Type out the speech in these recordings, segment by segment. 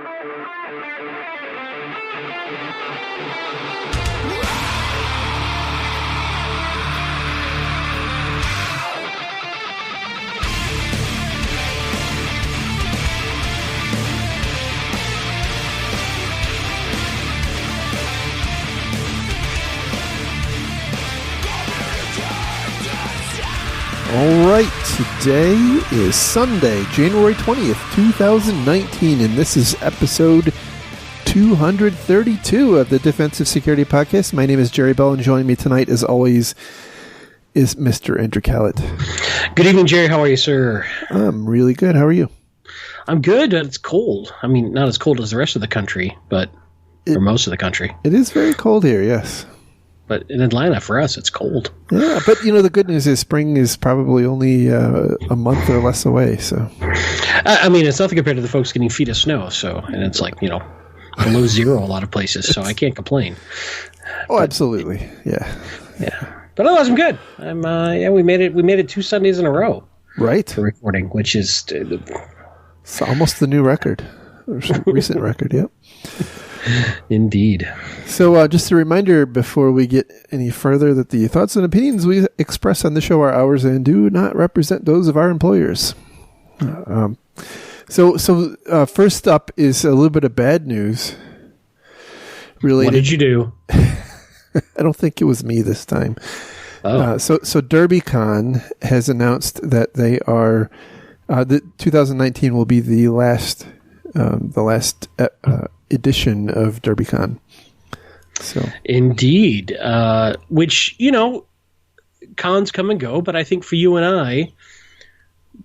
All right, today is Sunday, January 20th, 2019, and this is episode 232 of the Defensive Security Podcast. My name is Jerry Bell, and joining me tonight, as always, is Mr. Andrew Callett. Good evening, Jerry. How are you, sir? I'm really good. How are you? I'm good. It's cold. I mean, not as cold as the rest of the country, but for most of the country. It is very cold here, yes. But in Atlanta, for us, it's cold. Yeah, but the good news is spring is probably only a month or less away. So, I mean, it's nothing compared to the folks getting feet of snow. So, and it's like below zero a lot of places. So I can't complain. Oh, but, absolutely, yeah. But otherwise, I'm good. We made it. We made it 2 Sundays in a row, right? For recording, which is it's almost the new record, recent record. Yep. Indeed. So just a reminder before we get any further that the thoughts and opinions we express on the show are ours and do not represent those of our employers. So first up is a little bit of bad news related. What did you do? I don't think it was me this time. Oh. So DerbyCon has announced that they are that 2019 will be the last edition of DerbyCon. So indeed, which cons come and go, but I think for you and I,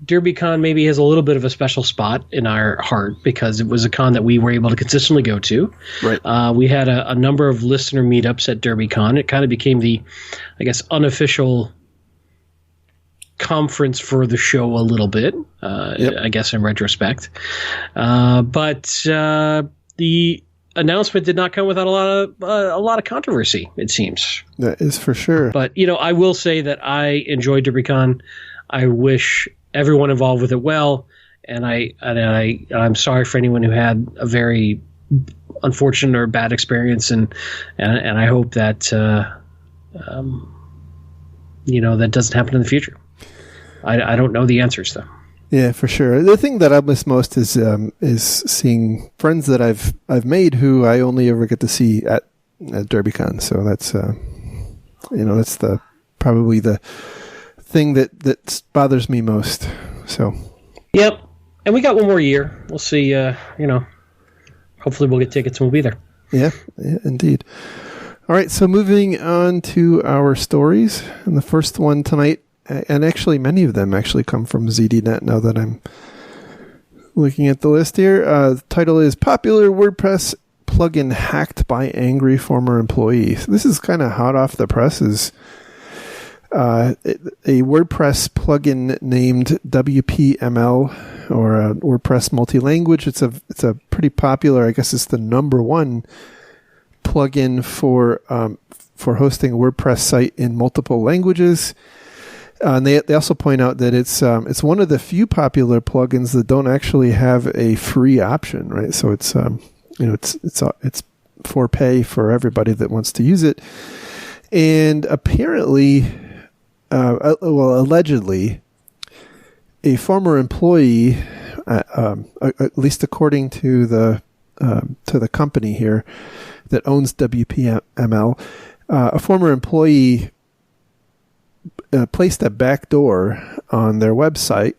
DerbyCon maybe has a little bit of a special spot in our heart because it was a con that we were able to consistently go to. Right. We had a number of listener meetups at DerbyCon. It kind of became the, I guess, unofficial conference for the show a little bit. Yep. I guess in retrospect, but the announcement did not come without a lot of controversy, it seems. That is for sure. But I will say that I enjoyed DerbyCon. I wish everyone involved with it well, and I'm sorry for anyone who had a very unfortunate or bad experience, and I hope that that doesn't happen in the future. I don't know the answers though. Yeah, for sure. The thing that I miss most is seeing friends that I've made who I only ever get to see at DerbyCon. So that's that's probably the thing that bothers me most. So. Yep, and we got one more year. We'll see. Hopefully we'll get tickets and we'll be there. Yeah, indeed. All right, so moving on to our stories, and the first one tonight. And actually, many of them actually come from ZDNet now that I'm looking at the list here. The title is Popular WordPress Plugin Hacked by Angry Former Employee. So this is kind of hot off the presses. A WordPress plugin named WPML or WordPress Multi-Language. It's a pretty popular, I guess it's the number one plugin for hosting a WordPress site in multiple languages. And they also point out that it's one of the few popular plugins that don't actually have a free option, right? So it's for pay for everybody that wants to use it. And apparently, allegedly, a former employee, at least according to the company here that owns WPML, a former employee placed a backdoor on their website,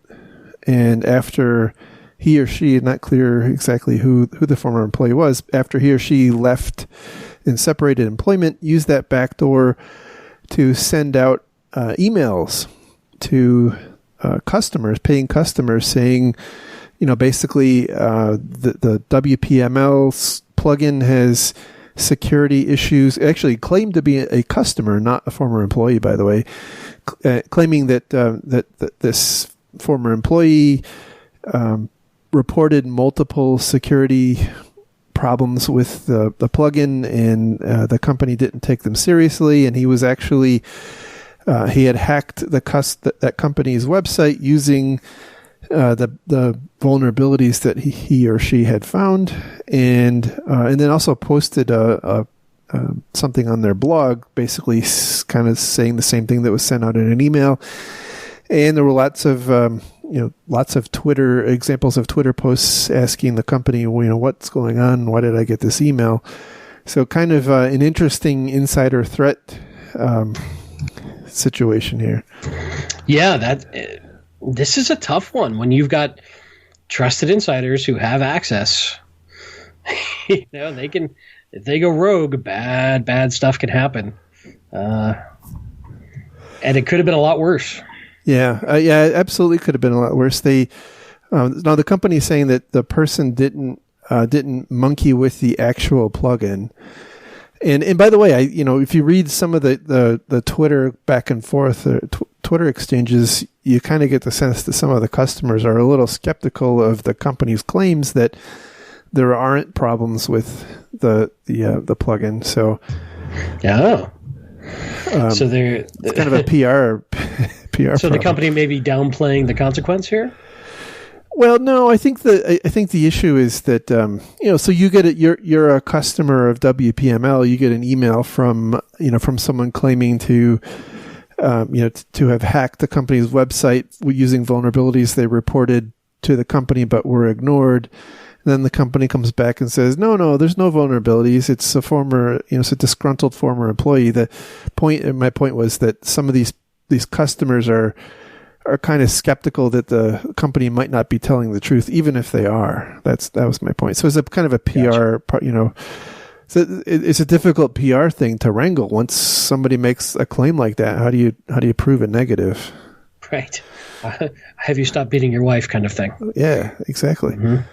and after he or she, not clear exactly who the former employee was, after he or she left in separated employment, used that backdoor to send out emails to customers, paying customers, saying, basically the WPML plugin has security issues. Actually claimed to be a customer, not a former employee, by the way, claiming that this former employee reported multiple security problems with the plugin, and the company didn't take them seriously, and he was actually he had hacked that company's website using the vulnerabilities that he or she had found, and then also posted something on their blog, basically kind of saying the same thing that was sent out in an email. And there were lots of Twitter examples of Twitter posts asking the company, what's going on? Why did I get this email? So kind of an interesting insider threat situation here. Yeah, this is a tough one when you've got trusted insiders who have access. They can, if they go rogue, bad stuff can happen, and it could have been a lot worse. Yeah, it absolutely could have been a lot worse. They now the company is saying that the person didn't monkey with the actual plugin. And by the way, if you read some of the Twitter back and forth, Twitter exchanges, you kind of get the sense that some of the customers are a little skeptical of the company's claims that there aren't problems with the plugin. So, yeah. So it's kind of a PR. So problem. The company may be downplaying the consequence here. Well, no, I think the issue is that so you get you're a customer of WPML, you get an email from someone claiming to to have hacked the company's website using vulnerabilities they reported to the company but were ignored. And then the company comes back and says, no, there's no vulnerabilities. It's it's a disgruntled former employee. My point was that some of these customers are kind of skeptical that the company might not be telling the truth, even if they are. That was my point. So it's a kind of a PR, gotcha. So it's a difficult PR thing to wrangle. Once somebody makes a claim like that, how do you prove a negative? Right. Have you stopped beating your wife kind of thing. Yeah, exactly. Mm-hmm.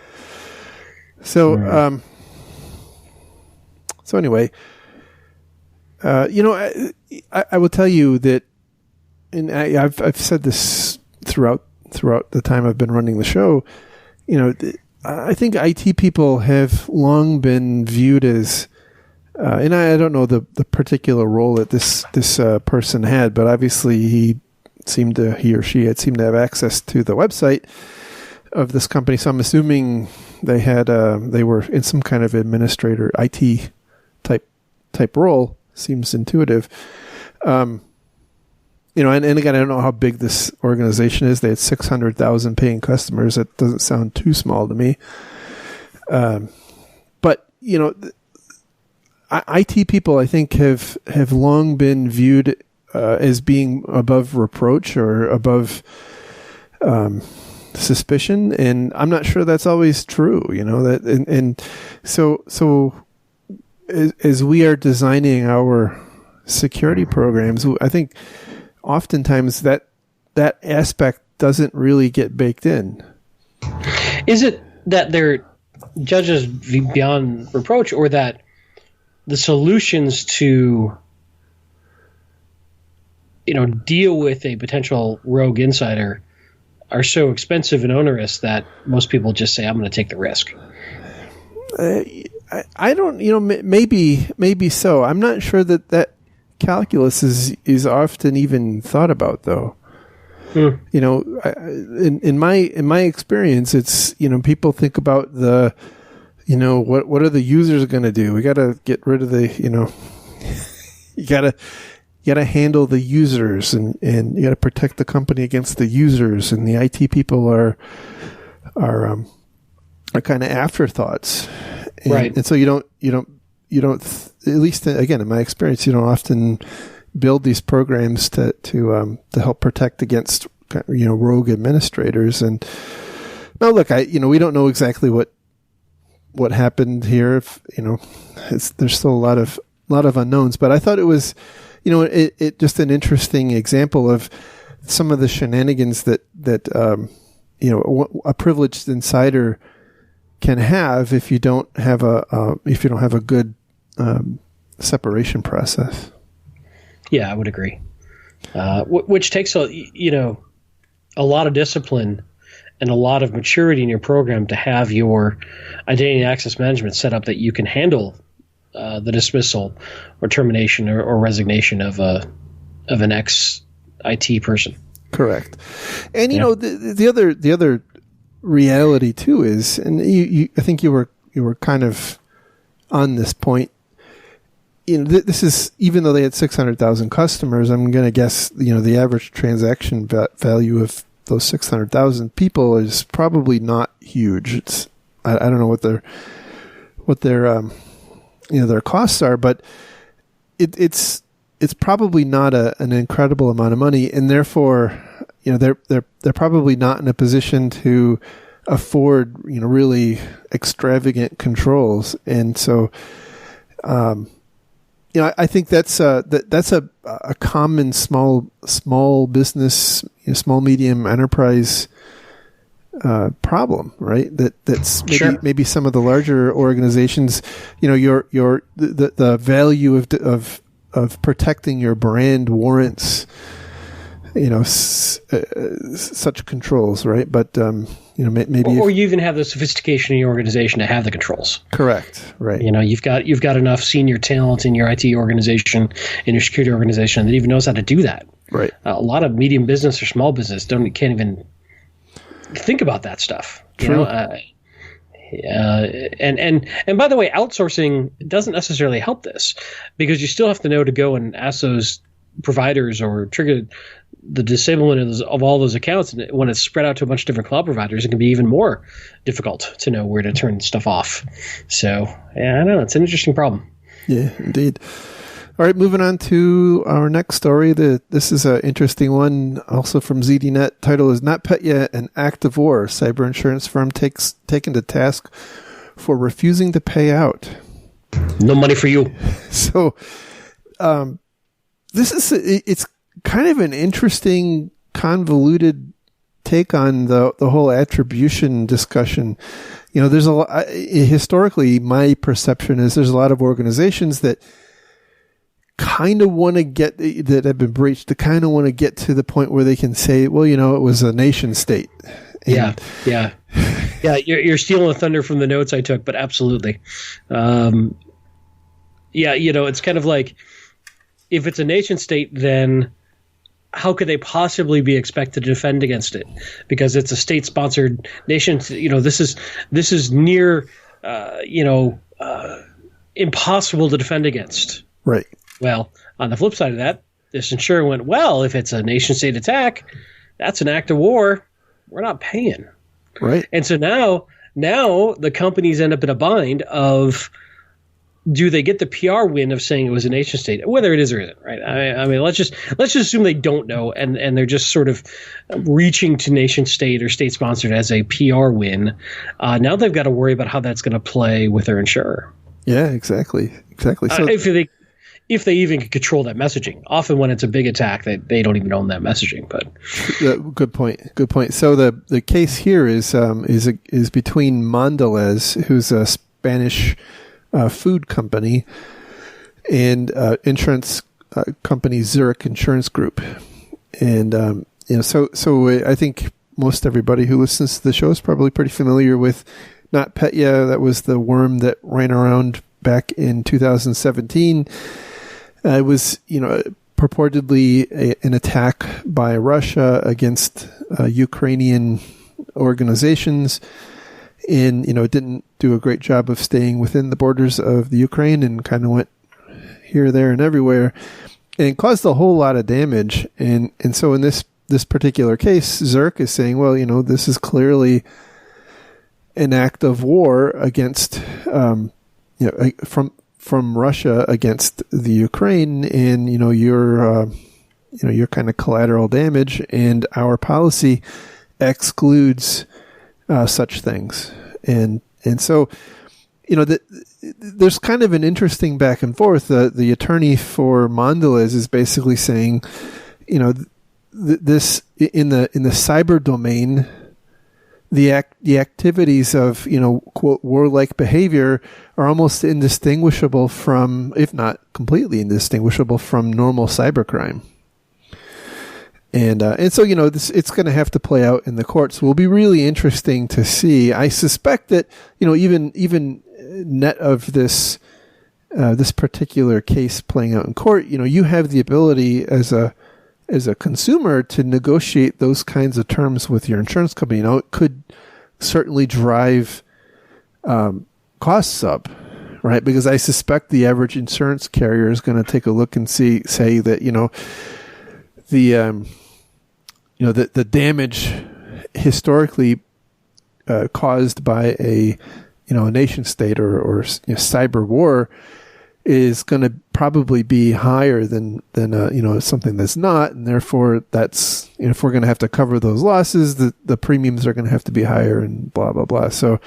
So, so anyway, I will tell you that, and I've said this throughout the time I've been running the show. I think IT people have long been viewed as, and I don't know the particular role that this person had, but obviously he or she had seemed to have access to the website of this company. So I'm assuming they were in some kind of administrator IT type role. Seems intuitive. And again, I don't know how big this organization is. They had 600,000 paying customers. That doesn't sound too small to me. But IT people, I think, have long been viewed as being above reproach or above suspicion, and I'm not sure that's always true. So as we are designing our security programs, I think oftentimes that aspect doesn't really get baked in. Is it that they're judges beyond reproach, or that the solutions to deal with a potential rogue insider are so expensive and onerous that most people just say, I'm going to take the risk? I don't, maybe so. I'm not sure that calculus is often even thought about, though. In my experience, it's, people think about the, what are the users going to do? We got to get rid of the, you got to handle the users, and you got to protect the company against the users, and the IT people are kind of afterthoughts. Right. And so you don't, at least again, in my experience, you don't often build these programs to help protect against, rogue administrators. And now look, we don't know exactly what happened here. If, there's still a lot of unknowns, but I thought it was, it just an interesting example of some of the shenanigans that a privileged insider can have if you don't have a good separation process. Yeah, I would agree. Which takes a lot of discipline and a lot of maturity in your program to have your identity and access management set up that you can handle the dismissal or termination or resignation of an ex-IT person. Correct. And the other reality too is, and I think you were kind of on this point. This is, even though they had 600,000 customers, I'm going to guess, the average transaction value of those 600,000 people is probably not huge. It's, I don't know what their their costs are, but it's probably not an incredible amount of money, and therefore, they're probably not in a position to afford, really extravagant controls. And so, I think that's a common small business, small medium enterprise problem, right? That's maybe some of the larger organizations, the value of protecting your brand warrants, such controls, right? But maybe, or you even have the sophistication in your organization to have the controls. Correct, right? You've got enough senior talent in your IT organization, in your security organization, that even knows how to do that. Right. A lot of medium business or small business can't even think about that stuff. True. And by the way, outsourcing doesn't necessarily help this, because you still have to know to go and ask those providers or trigger the disablement of all those accounts. And when it's spread out to a bunch of different cloud providers, it can be even more difficult to know where to turn stuff off. So, I don't know. It's an interesting problem. Yeah, indeed. All right, moving on to our next story. This is an interesting one, also from ZDNet. Title is NotPetya, an act of war. Cyber insurance firm taken to task for refusing to pay out. No money for you. So, it's kind of an interesting, convoluted take on the whole attribution discussion. There's a lot, historically, my perception is there's a lot of organizations that kind of want to get, that have been breached, to kind of want to get to the point where they can say, well, it was a nation state. And yeah. You're stealing the thunder from the notes I took, but absolutely. It's kind of like, if it's a nation state, then how could they possibly be expected to defend against it? Because it's a state-sponsored nation. This is near, impossible to defend against. Right. Well, on the flip side of that, this insurer went, well, if it's a nation-state attack, that's an act of war. We're not paying. Right. And so now the companies end up in a bind of, do they get the PR win of saying it was a nation state, whether it is or isn't, right? I mean, let's just assume they don't know, and they're just sort of reaching to nation state or state sponsored as a PR win. Now they've got to worry about how that's going to play with their insurer. Yeah, exactly. So if they even can control that messaging. Often when it's a big attack, they don't even own that messaging. But good point. So the case here is between Mondelez, who's a Spanish food company, and insurance company Zurich Insurance Group. And so I think most everybody who listens to the show is probably pretty familiar with NotPetya. That was the worm that ran around back in 2017. It was purportedly an attack by Russia against Ukrainian organizations. And, it didn't do a great job of staying within the borders of the Ukraine, and kind of went here, there, and everywhere, and caused a whole lot of damage. And so in this particular case, Zurich is saying, well, this is clearly an act of war against, from Russia against the Ukraine, and, you're kind of collateral damage, and our policy excludes such things. And so, there's kind of an interesting back and forth. The attorney for Mondelez is basically saying, this in the cyber domain, the activities of, quote, warlike behavior are almost indistinguishable from, if not completely indistinguishable from, normal cybercrime. And so, it's going to have to play out in the courts. Will be really interesting to see. I suspect that, even net of this particular case playing out in court, you have the ability as a consumer to negotiate those kinds of terms with your insurance company. It could certainly drive costs up, right? Because I suspect the average insurance carrier is going to take a look and say that the damage historically caused by a nation state or cyber war is going to probably be higher than something that's not, and therefore that's if we're going to have to cover those losses, the premiums are going to have to be higher, and blah blah blah. So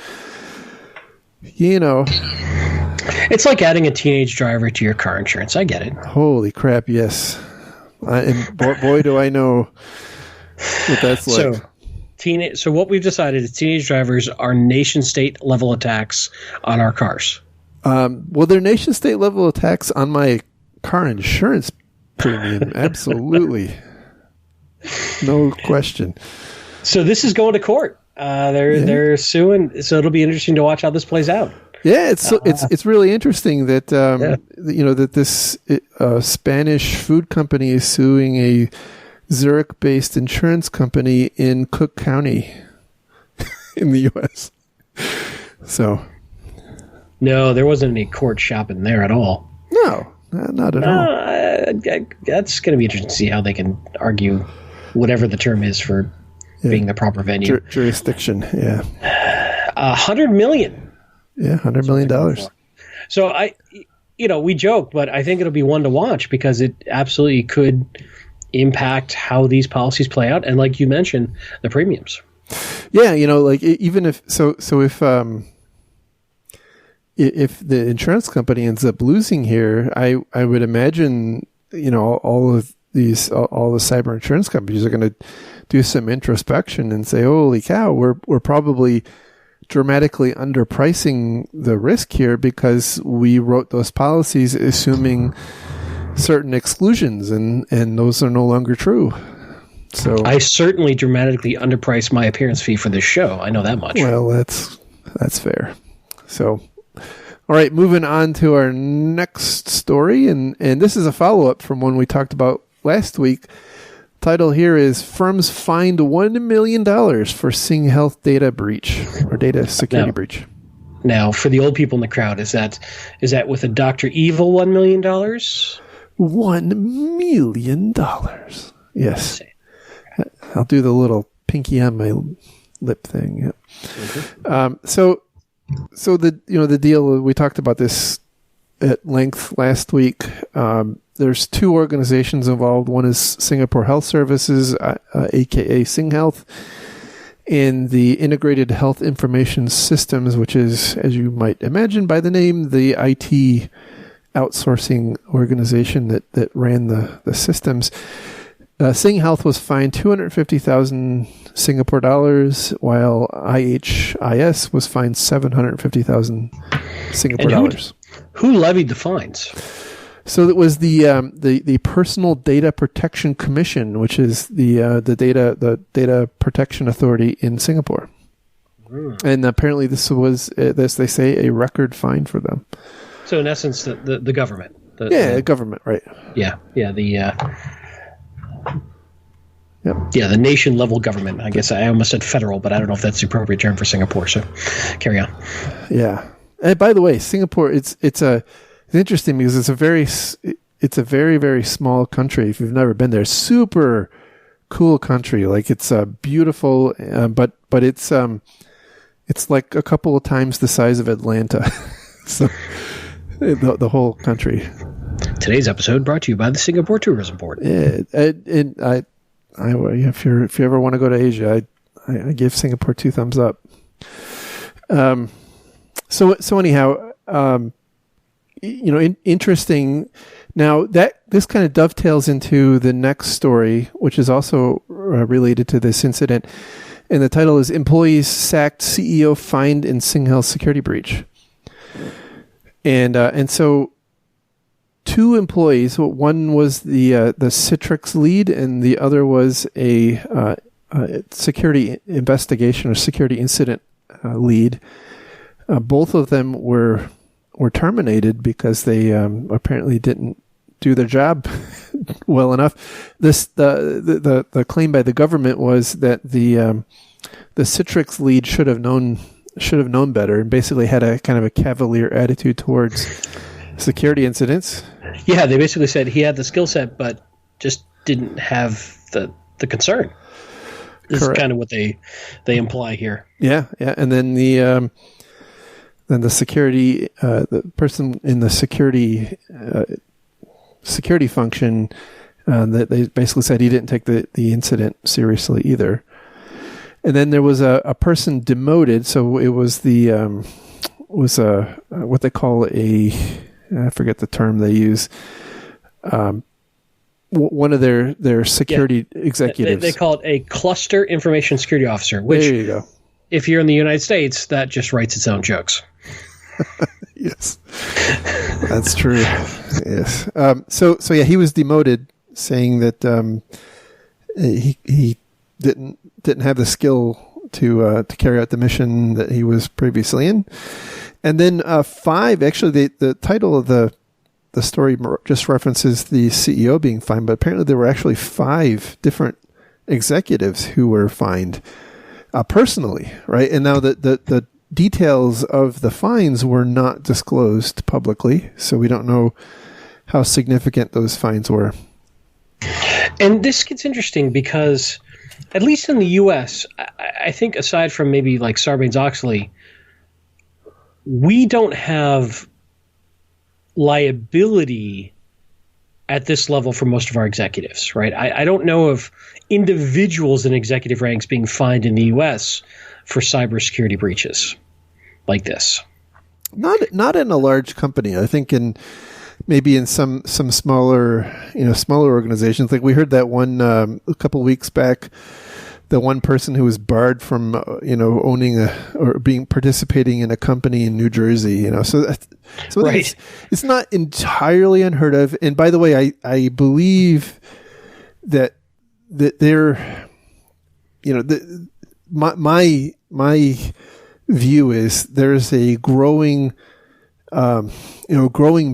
it's like adding a teenage driver to your car insurance. I get it. Holy crap! Yes, and boy do I know what that's like. So what we've decided is teenage drivers are nation state level attacks on our cars. Well, they're nation state level attacks on my car insurance premium. Absolutely. No question. So this is going to court. They're suing. So it'll be interesting to watch how this plays out. Yeah, it's really interesting that that this Spanish food company is suing a Zurich-based insurance company in Cook County in the U.S. So. No, there wasn't any court shopping there at all. No, not at all. That's going to be interesting to see how they can argue whatever the term is for being the proper venue. Jurisdiction, yeah. $100 million. Yeah, $100 million. So we joke, but I think it'll be one to watch because it absolutely could impact how these policies play out. And like you mentioned, the premiums. Yeah, even if the insurance company ends up losing here, I would imagine, all the cyber insurance companies are going to do some introspection and say, holy cow, we're probably dramatically underpricing the risk here because we wrote those policies assuming certain exclusions and those are no longer true. So I certainly dramatically underpriced my appearance fee for this show. I know that much. Well, that's fair. So, all right, moving on to our next story, and this is a follow-up from one we talked about last week. Title here is Firms Fined $1 million for Sing Health Data Breach or Data Security Breach. Now, for the old people in the crowd, is that with a Dr. Evil $1 million? $1 million. Yes. I'll do the little pinky on my lip thing. Yep. Mm-hmm. So the deal, we talked about this at length last week. There's two organizations involved. One is Singapore Health Services, aka Sing Health, and the Integrated Health Information Systems, which is, as you might imagine by the name, the IT outsourcing organization that ran the systems. Sing Health was fined 250,000 Singapore dollars, while IHIS was fined 750,000 Singapore dollars. Who levied the fines? So it was the Personal Data Protection Commission, which is the data protection authority in Singapore. And apparently this was they say a record fine for them. So in essence, the government. The government, right? Yeah. Yep. Yeah, the nation-level government. I guess I almost said federal, but I don't know if that's the appropriate term for Singapore. So, carry on. Yeah. And by the way, Singapore, it's interesting because it's a very, very small country. If you've never been there, super cool country. Like it's beautiful, but it's like a couple of times the size of Atlanta. So the whole country. Today's episode brought to you by the Singapore Tourism Board. Yeah, and if you ever want to go to Asia, I give Singapore 2 thumbs up. So anyhow, interesting. Now that this kind of dovetails into the next story, which is also related to this incident, and the title is "Employees Sacked, CEO Fined in Sing Health Security Breach." And so 2 employees, one was the Citrix lead, and the other was a security investigation or security incident lead. Both of them were terminated because they apparently didn't do their job well enough. The claim by the government was that the Citrix lead should have known better, and basically had a kind of a cavalier attitude towards security incidents. Yeah, they basically said he had the skill set, but just didn't have the concern. This Correct. Is kind of what they imply here. Yeah, and then the security, the person in the security function, that they basically said he didn't take the incident seriously either. And then there was a person demoted, so it was what they call I forget the term they use. One of their security executives. They call it a cluster information security officer, which, there you go. If you're in the United States, that just writes its own jokes. Yes, that's true. Yes. So yeah, he was demoted, saying that he didn't have the skill to carry out the mission that he was previously in. And then 5, actually, the title of the story just references the CEO being fined, but apparently there were actually 5 different executives who were fined personally, right? And now the details of the fines were not disclosed publicly, so we don't know how significant those fines were. And this gets interesting because, at least in the U.S., I think aside from maybe like Sarbanes-Oxley, we don't have liability at this level for most of our executives, right? I don't know of individuals in executive ranks being fined in the U.S. for cybersecurity breaches like this. Not in a large company. I think maybe in some smaller organizations. Like we heard that one a couple of weeks back, the one person who was barred from owning or participating in a company in New Jersey. So right. It's not entirely unheard of. And by the way, I believe that they're my view is there's a growing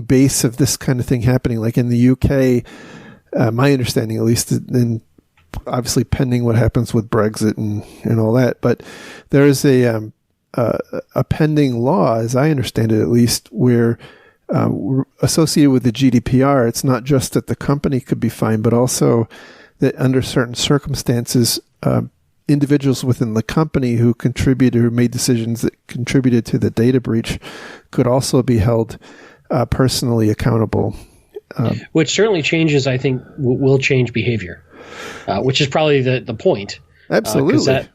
base of this kind of thing happening. Like in the UK, my understanding, at least, and obviously pending what happens with Brexit and all that, but there is a pending law, as I understand it, at least, where associated with the GDPR, it's not just that the company could be fined, but also that under certain circumstances, individuals within the company who contributed or made decisions that contributed to the data breach could also be held personally accountable. Which certainly changes, I think, will change behavior, which is probably the point. Absolutely.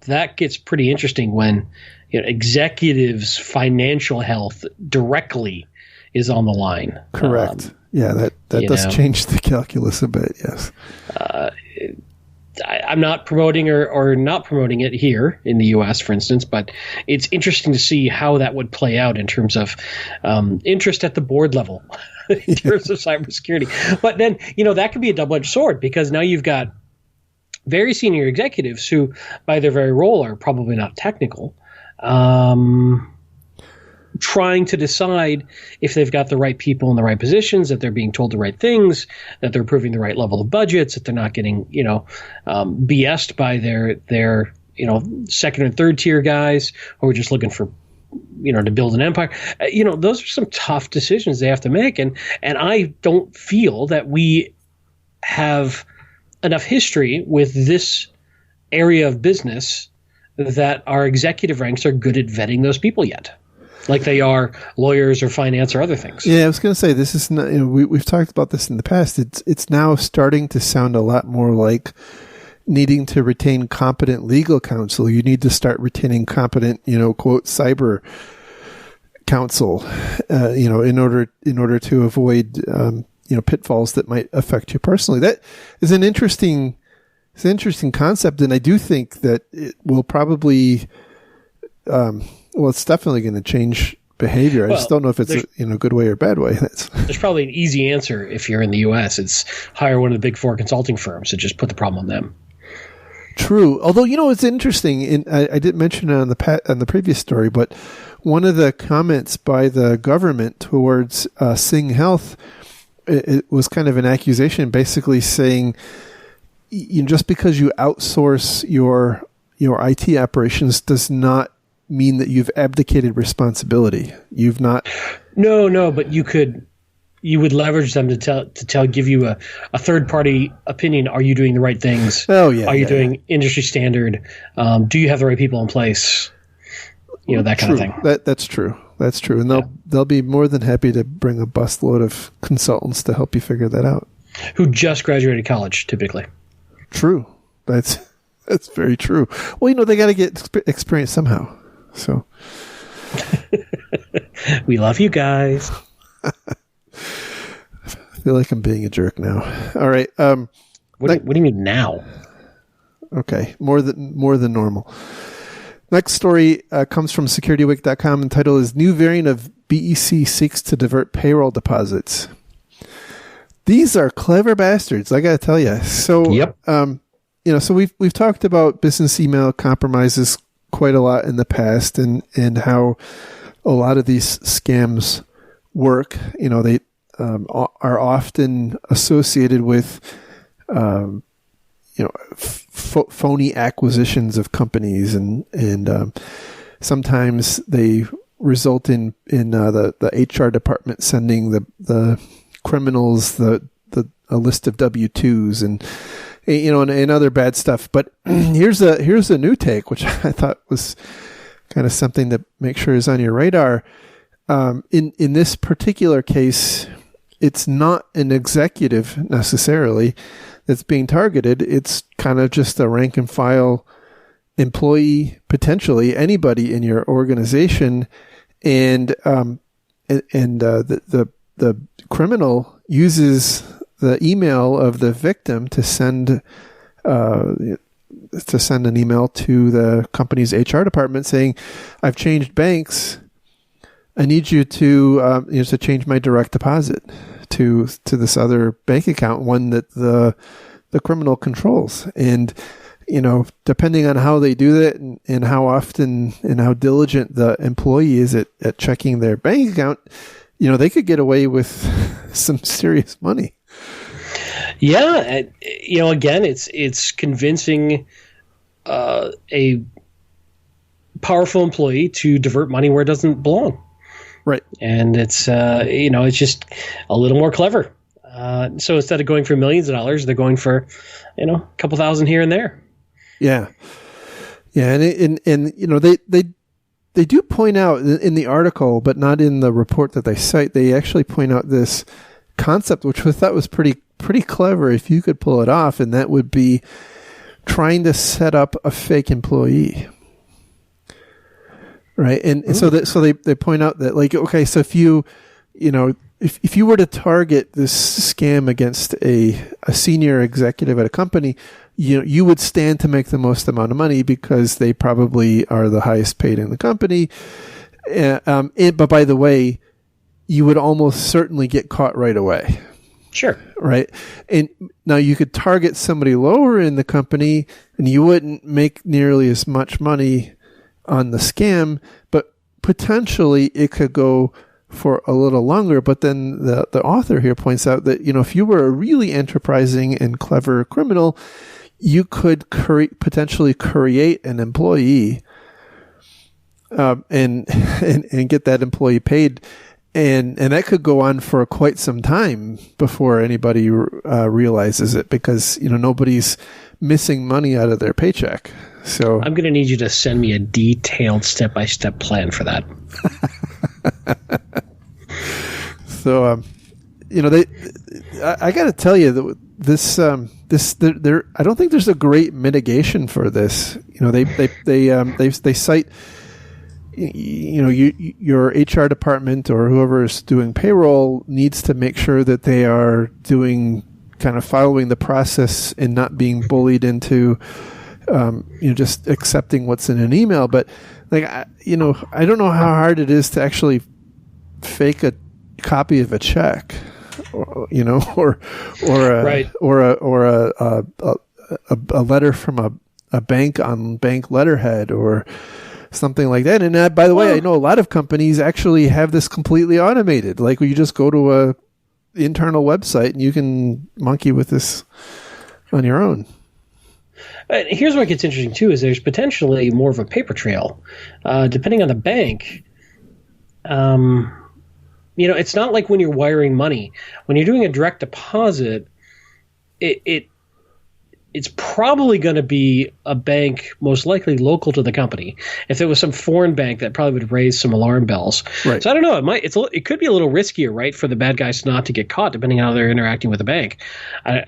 That gets pretty interesting when executives' financial health directly is on the line. Correct. That does change the calculus a bit, yes. I'm not promoting or not promoting it here in the U.S., for instance, but it's interesting to see how that would play out in terms of interest at the board level in terms of cybersecurity. But then, that could be a double-edged sword, because now you've got very senior executives who, by their very role, are probably not technical, trying to decide if they've got the right people in the right positions, that they're being told the right things, that they're approving the right level of budgets, that they're not getting, BS'd by their second and third tier guys who are just looking for, to build an empire. Those are some tough decisions they have to make. And I don't feel that we have enough history with this area of business that our executive ranks are good at vetting those people yet, like they are lawyers or finance or other things. Yeah, I was going to say, this is not, we've talked about this in the past. It's now starting to sound a lot more like needing to retain competent legal counsel. You need to start retaining competent, quote, cyber counsel, in order to avoid, pitfalls that might affect you personally. That is an interesting concept, and I do think that it will probably, it's definitely going to change behavior. I just don't know if it's in a good way or bad way. There's probably an easy answer if you're in the U.S. It's hire one of the big 4 consulting firms and just put the problem on them. True. Although, it's interesting, and I didn't mention it on the previous story, but one of the comments by the government towards Sing Health, it was kind of an accusation, basically saying, just because you outsource your your IT operations does not mean that you've abdicated responsibility. You've not. No, but you would leverage them to give you a third party opinion. Are you doing the right things? Oh yeah. Are you doing industry standard? Do you have the right people in place? That kind of thing. That's true. That's true. And they'll be more than happy to bring a busload of consultants to help you figure that out. Who just graduated college, typically. True. That's very true. Well, they got to get experience somehow. So we love you guys. I feel like I'm being a jerk now. All right. What do you mean now? Okay. More than normal. Next story comes from securityweek.com and title is New Variant of BEC Seeks to Divert Payroll Deposits. These are clever bastards, I got to tell you. So, yep. So we've talked about business email compromises quite a lot in the past and how a lot of these scams work. They are often associated with phony acquisitions of companies, and sometimes they result in the HR department sending the criminals a list of W-2s and other bad stuff. But here's a new take, which I thought was kind of something to make sure is on your radar. In this particular case, it's not an executive necessarily that's being targeted. It's kind of just a rank and file employee, potentially anybody in your organization, and the criminal uses the email of the victim to send an email to the company's HR department saying, "I've changed banks. I need you to change my direct deposit to this other bank account, one that the criminal controls." And depending on how they do that and how often and how diligent the employee is at checking their bank account, they could get away with some serious money. Yeah, again, it's convincing a powerful employee to divert money where it doesn't belong. Right. And it's it's just a little more clever. So instead of going for millions of dollars, they're going for a couple thousand here and there. Yeah. Yeah, and they do point out in the article, but not in the report that they cite. They actually point out this concept, which I thought was pretty clever if you could pull it off, and that would be trying to set up a fake employee. Right. And so they point out that, like, okay, so if you were to target this scam against a senior executive at a company, you would stand to make the most amount of money because they probably are the highest paid in the company. But by the way, you would almost certainly get caught right away. Sure. Right. And now you could target somebody lower in the company and you wouldn't make nearly as much money on the scam, but potentially it could go for a little longer. But then the author here points out that, if you were a really enterprising and clever criminal, you could potentially create an employee and get that employee paid. And that could go on for quite some time before anybody realizes it, because nobody's missing money out of their paycheck. So I'm going to need you to send me a detailed step-by-step plan for that. So I got to tell you that this I don't think there's a great mitigation for this. They cite your HR department or whoever is doing payroll needs to make sure that they are following the process and not being bullied into just accepting what's in an email. But I don't know how hard it is to actually fake a copy of a check, or a letter from a bank on bank letterhead or something like that. And by the way, I know a lot of companies actually have this completely automated. Like, you just go to a internal website and you can monkey with this on your own. Here's what gets interesting too: is there's potentially more of a paper trail, depending on the bank. It's not like when you're wiring money. When you're doing a direct deposit, it's probably going to be a bank most likely local to the company. If it was some foreign bank, that probably would raise some alarm bells. Right. So I don't know. It could be a little riskier, right, for the bad guys not to get caught, depending on how they're interacting with the bank. And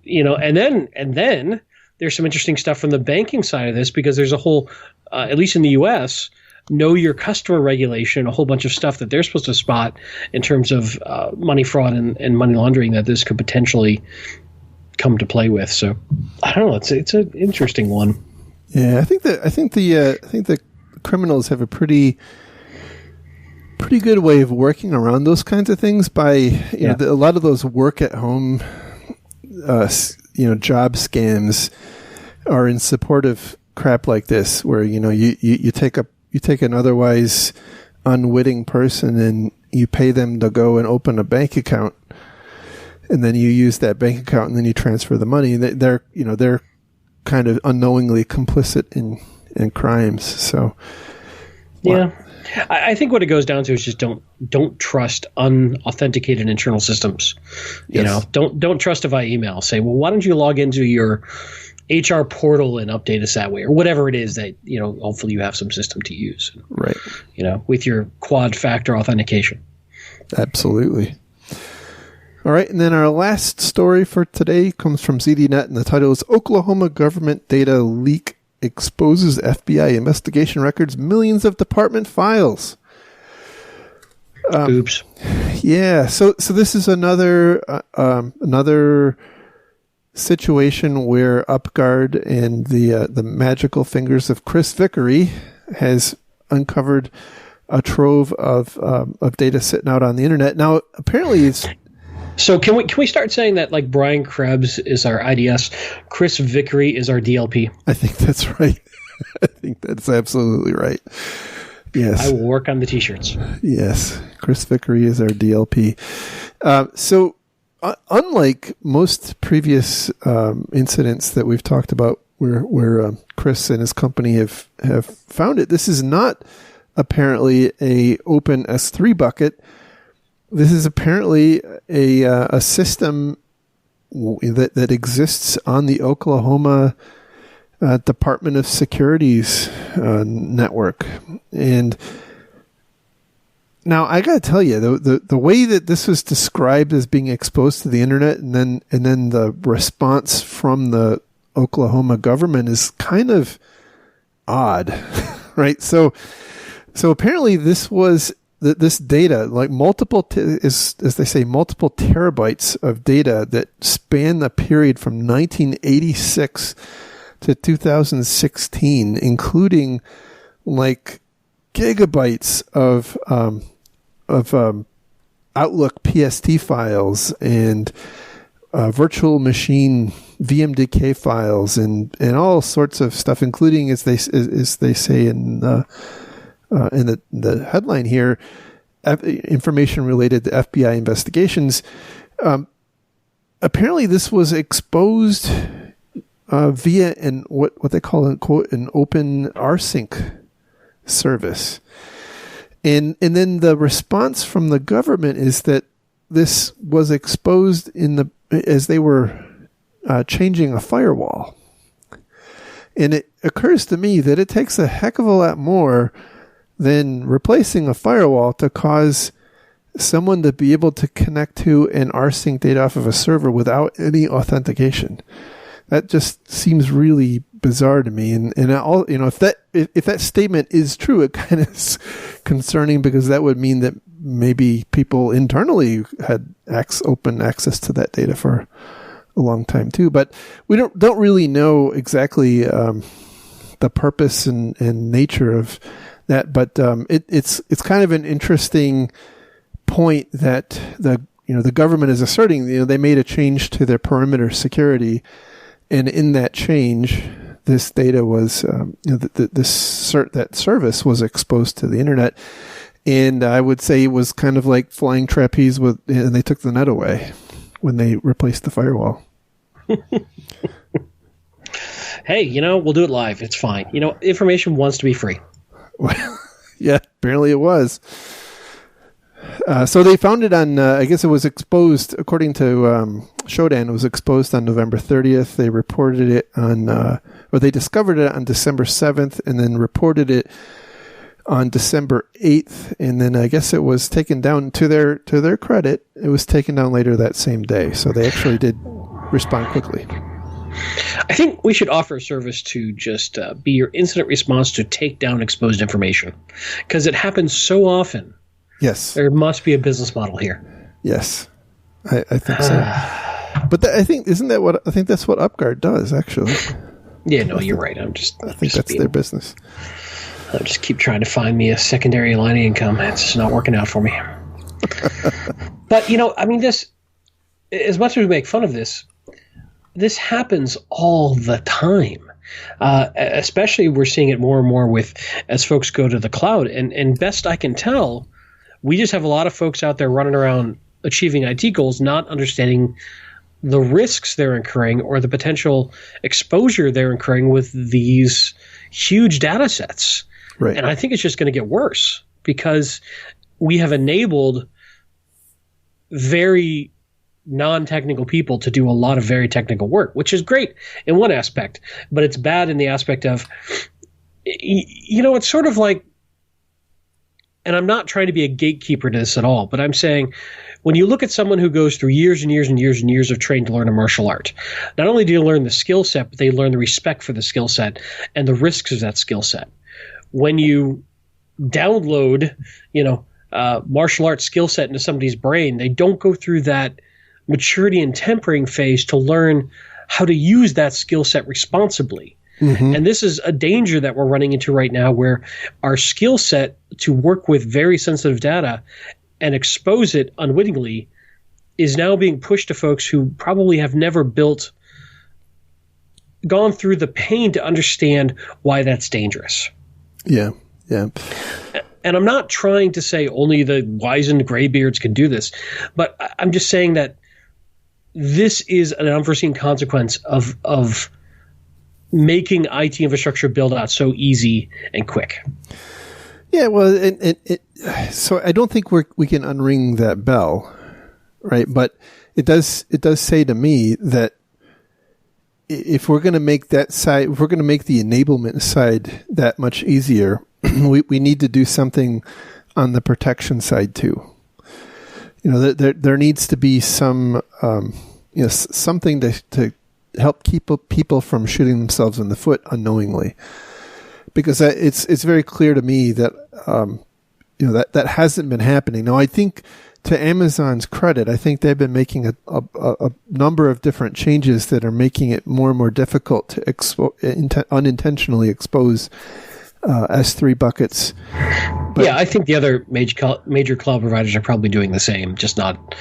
then there's some interesting stuff from the banking side of this, because there's a whole, at least in the U.S., know your customer regulation, a whole bunch of stuff that they're supposed to spot in terms of money fraud and money laundering that this could potentially come to play with. So I don't know. It's an interesting one. Yeah, I think the criminals have a pretty good way of working around those kinds of things by a lot of those work at home job scams are in support of crap like this, where you take an otherwise unwitting person and you pay them to go and open a bank account, and then you use that bank account and then you transfer the money. They're kind of unknowingly complicit in crimes. So yeah, I think what it goes down to is just don't trust unauthenticated internal systems. Yes. Don't trust it via email. Say, well, why don't you log into your HR portal and update us that way, or whatever it is that hopefully you have some system to use. Right. With your quad factor authentication. Absolutely. All right, and then our last story for today comes from ZDNet, and the title is Oklahoma Government Data Leak Exposes FBI Investigation Records, Millions of Department Files. Oops. Yeah, so this is another situation where UpGuard and the magical fingers of Chris Vickery has uncovered a trove of data sitting out on the internet. Now, apparently it's... So can we start saying that, like, Brian Krebs is our IDS, Chris Vickery is our DLP? I think that's right. I think that's absolutely right. Yes. I will work on the T-shirts. Yes. Chris Vickery is our DLP. So unlike most previous incidents that we've talked about where Chris and his company have found it, this is not apparently a open S3 bucket. This is apparently a system that exists on the Oklahoma Department of Security's network. And now I got to tell you, the way that this was described as being exposed to the internet, and then the response from the Oklahoma government is kind of odd, right? So apparently this was this data, like multiple as they say, multiple terabytes of data that span the period from 1986 to 2016, including like gigabytes of Outlook PST files and virtual machine VMDK files and all sorts of stuff, including as they say in the headline here, information related to FBI investigations. Apparently, this was exposed via what they call an open rsync service, and then the response from the government is that this was exposed as they were changing a firewall. And it occurs to me that it takes a heck of a lot more than replacing a firewall to cause someone to be able to connect to and rsync data off of a server without any authentication. That just seems really bizarre to me. And if that statement is true, it kind of is concerning, because that would mean that maybe people internally had open access to that data for a long time too. But we don't really know exactly the purpose and nature of that. But it's kind of an interesting point that the government is asserting. They made a change to their perimeter security, and in that change, this data was that service was exposed to the internet. And I would say it was kind of like flying trapeze and they took the net away when they replaced the firewall. Hey, we'll do it live. It's fine. Information wants to be free. Well, yeah, apparently it was. So they found it on, I guess it was exposed, according to Shodan, it was exposed on November 30th. They reported it or they discovered it on December 7th and then reported it on December 8th. And then I guess it was taken down, to their credit, it was taken down later that same day. So they actually did respond quickly. I think we should offer a service to just be your incident response to take down exposed information, because it happens so often. Yes. There must be a business model here. Yes. I think so. But I think that's what UpGuard does, actually. Yeah, no, you're right. I think that's their business. I'll just keep trying to find me a secondary line of income. It's just not working out for me. But, this, as much as we make fun of this happens all the time. Especially we're seeing it more and more as folks go to the cloud. And best I can tell, we just have a lot of folks out there running around achieving IT goals, not understanding the risks they're incurring or the potential exposure they're incurring with these huge data sets. Right. And I think it's just going to get worse because we have enabled very non-technical people to do a lot of very technical work, which is great in one aspect, but it's bad in the aspect of, it's sort of like, and I'm not trying to be a gatekeeper to this at all, but I'm saying when you look at someone who goes through years and years and years and years of training to learn a martial art, not only do you learn the skill set, but they learn the respect for the skill set and the risks of that skill set. When you download, martial arts skill set into somebody's brain, they don't go through that maturity and tempering phase to learn how to use that skill set responsibly. Mm-hmm. And this is a danger that we're running into right now, where our skill set to work with very sensitive data and expose it unwittingly is now being pushed to folks who probably have never gone through the pain to understand why that's dangerous. Yeah, yeah. And I'm not trying to say only the wizened graybeards can do this, but I'm just saying that this is an unforeseen consequence of making IT infrastructure build out so easy and quick. Yeah, well, so I don't think we can unring that bell, right? But it does say to me that if we're going to make that side, if we're going to make the enablement side that much easier, we need to do something on the protection side too. There needs to be some something to help keep people from shooting themselves in the foot unknowingly, because it's very clear to me that that hasn't been happening. Now, I think, to Amazon's credit, I think they've been making a number of different changes that are making it more and more difficult to unintentionally expose S3 buckets. But, yeah, I think the other major cloud providers are probably doing the same, just not.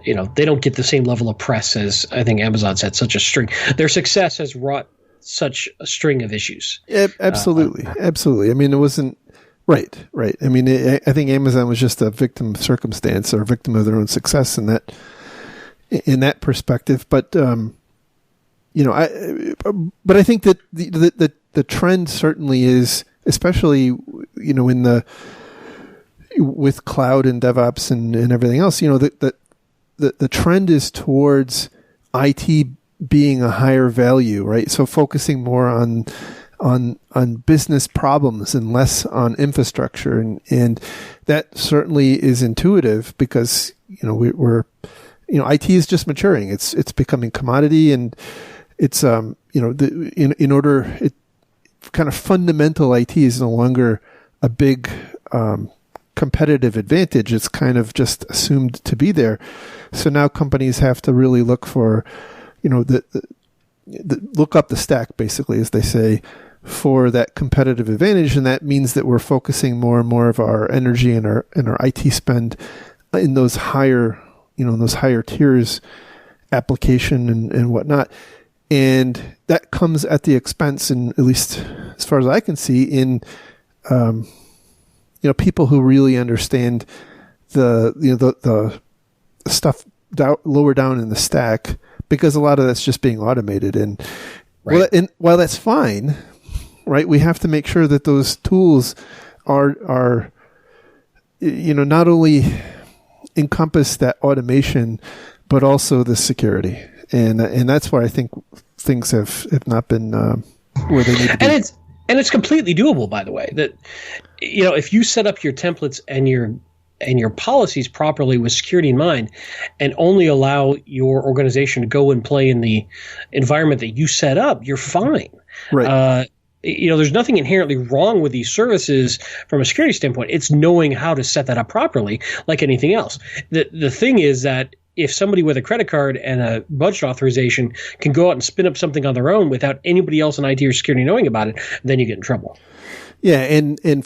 They don't get the same level of press as I think Amazon's had such a string. Their success has wrought such a string of issues. Yeah, absolutely. Absolutely. I mean, it wasn't right. I mean, I think Amazon was just a victim of circumstance or a victim of their own success in that perspective. But, but I think that the trend certainly is, especially, with cloud and DevOps and everything else, the trend is towards IT being a higher value, right? So focusing more on business problems and less on infrastructure, and that certainly is intuitive because we're IT is just maturing. It's becoming commodity, and it's in order it kind of fundamental IT is no longer a big competitive advantage. It's kind of just assumed to be there. So now companies have to really look for, look up the stack, basically, as they say, for that competitive advantage. And that means that we're focusing more and more of our energy and our IT spend in those higher, tiers, application and whatnot. And that comes at the expense, and at least as far as I can see, in people who really understand the stuff lower down in the stack, because a lot of that's just being automated. And Right. Well, while that's fine, right, we have to make sure that those tools are not only encompass that automation, but also the security. And that's where I think things have not been where they need to be. And it's completely doable, by the way. That if you set up your templates and your policies properly with security in mind, and only allow your organization to go and play in the environment that you set up, you're fine. Right. There's nothing inherently wrong with these services from a security standpoint. It's knowing how to set that up properly, like anything else. The thing is that if somebody with a credit card and a budget authorization can go out and spin up something on their own without anybody else in IT or security knowing about it, then you get in trouble. Yeah, and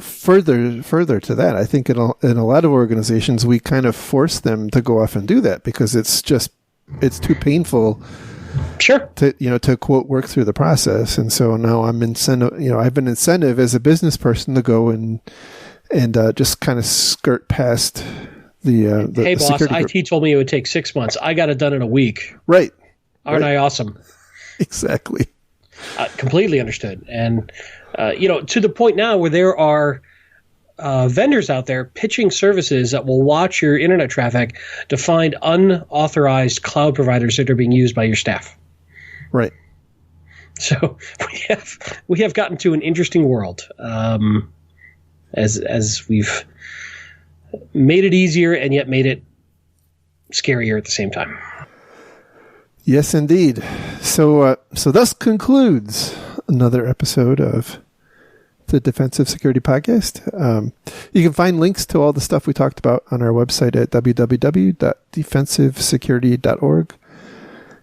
further to that, I think in a lot of organizations we kind of force them to go off and do that because it's too painful. Sure. To quote work through the process, and so now I've been incentive as a business person to go and just kind of skirt past the hey the boss, security IT told me it would take 6 months. I got it done in a week. Right. Aren't I awesome? Exactly. Completely understood. And to the point now where there are vendors out there pitching services that will watch your internet traffic to find unauthorized cloud providers that are being used by your staff. Right. So we have gotten to an interesting world as we've made it easier and yet made it scarier at the same time. Yes, indeed. So thus concludes another episode of the Defensive Security Podcast. You can find links to all the stuff we talked about on our website at www.defensivesecurity.org.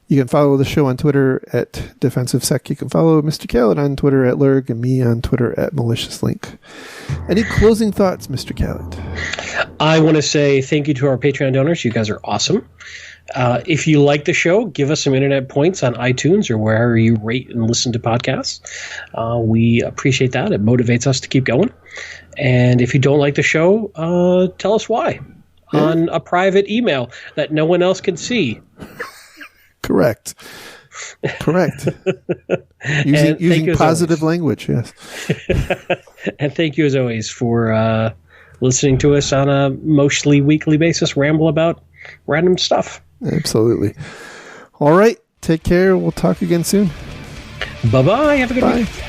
You can follow the show on Twitter at DefensiveSec. You can follow Mr. Khaled on Twitter at Lurg and me on Twitter at MaliciousLink. Any closing thoughts, Mr. Khaled? I want to say thank you to our Patreon donors. You guys are awesome. If you like the show, give us some internet points on iTunes or wherever you rate and listen to podcasts. We appreciate that. It motivates us to keep going. And if you don't like the show, tell us why on a private email that no one else can see. Correct. Using positive language, yes. And thank you as always for listening to us on a mostly weekly basis ramble about random stuff. Absolutely. All right. Take care. We'll talk again soon. Bye-bye. Have a good Bye. week.